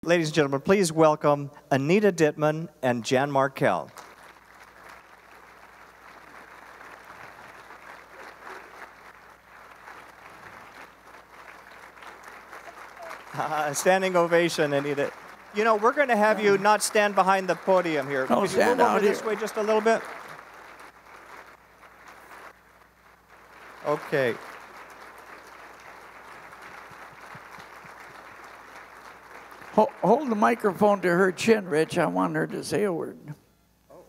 Ladies and gentlemen, please welcome Anita Dittman and Jan Markell. Standing ovation, Anita. You know, we're going to have you not stand behind the podium here. No, Could you move over this here. way just a little bit? Okay. Hold the microphone to her chin, Rich. I want her to say a word. Oh.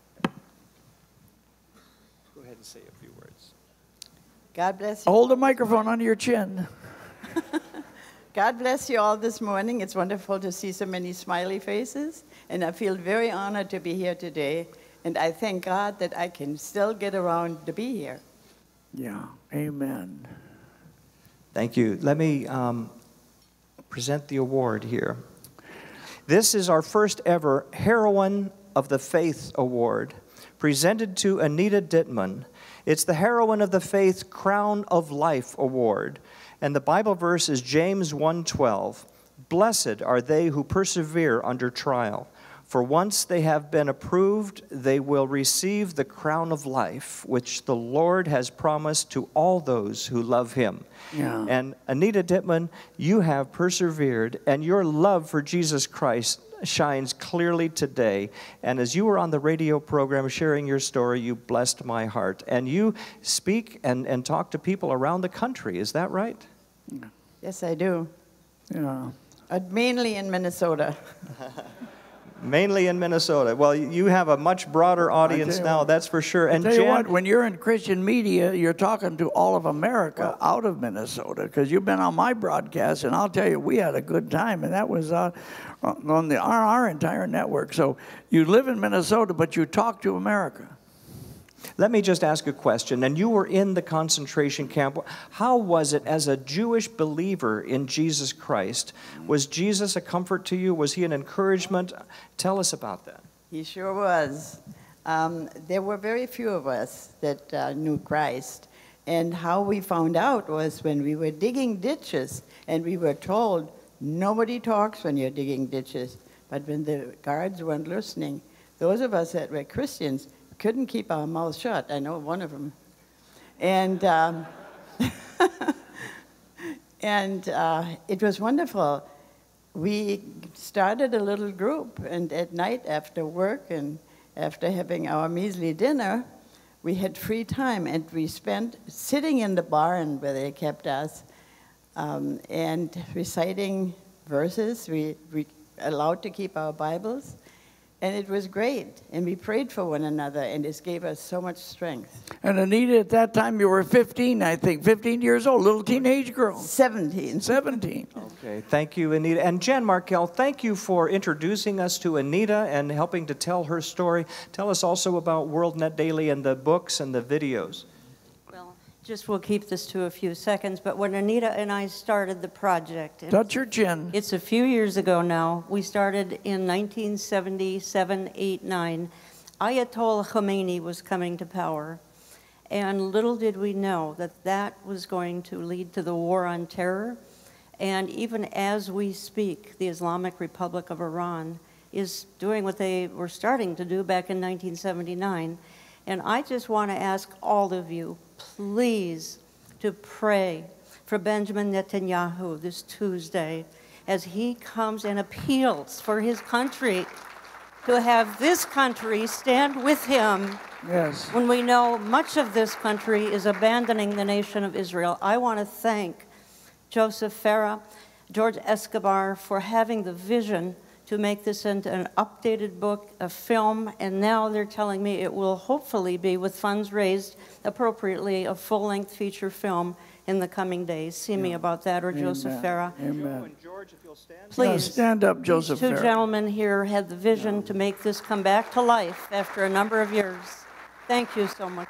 Go ahead and say a few words. God bless you. Hold the microphone under your chin. God bless you all this morning. It's wonderful to see so many smiley faces, and I feel very honored to be here today, and I thank God that I can still get around to be here. Yeah, amen. Thank you. Let me present the award here. This is our first ever Heroine of the Faith Award, presented to Anita Dittman. It's the Heroine of the Faith Crown of Life Award. And the Bible verse is James 1:12. Blessed are they who persevere under trial, for once they have been approved, they will receive the crown of life, which the Lord has promised to all those who love him. Yeah. And Anita Dittman, you have persevered, and your love for Jesus Christ shines clearly today. And as you were on the radio program sharing your story, you blessed my heart. And you speak and talk to people around the country. Is that right? Yes, I do. Yeah. Mainly in Minnesota. Mainly in Minnesota. Well, you have a much broader audience now, that's for sure. And Tell you Jan, what, when you're in Christian media, you're talking to all of America out of Minnesota, because you've been on my broadcast, and I'll tell you, we had a good time, and that was on our entire network. So you live in Minnesota, but you talk to America. let me just ask a question. And you were in the concentration camp. How was it as a Jewish believer in Jesus Christ? Was Jesus a comfort to you? Was he an encouragement? Tell us about that. He sure was. There were very few of us that knew Christ. And how we found out was when we were digging ditches, and we were told, nobody talks when you're digging ditches. But when the guards weren't listening, those of us that were Christians couldn't keep our mouths shut. I know one of them. And, it was wonderful. We started a little group, and at night after work and after having our measly dinner, we had free time, and we spent sitting in the barn where they kept us and reciting verses. We allowed to keep our Bibles, and it was great. And we prayed for one another, and it gave us so much strength. And Anita, at that time you were 15, I think, 15 years old, little teenage girl. 17. 17. Okay, thank you, Anita. And Jan Markell, thank you for introducing us to Anita and helping to tell her story. Tell us also about WorldNetDaily and the books and the videos. Well, just we'll keep this to a few seconds, but when Anita and I started the project, Touch your chin. it's a few years ago now. We started in 1977, 8, 9. Ayatollah Khomeini was coming to power, and little did we know that that was going to lead to the war on terror. And even as we speak, the Islamic Republic of Iran is doing what they were starting to do back in 1979. And I just want to ask all of you, please, to pray for Benjamin Netanyahu this Tuesday as he comes and appeals for his country to have this country stand with him. Yes. When we know much of this country is abandoning the nation of Israel. I want to thank Joseph Farah, George Escobar for having the vision to make this into an updated book, a film, and now they're telling me it will hopefully be, with funds raised appropriately, a full-length feature film in the coming days. See me about that, or Amen. Joseph Farah. Amen. And George, if you'll stand. Please. Now stand up, Joseph These two Farah. gentlemen here had the vision to make this come back to life after a number of years. Thank you so much.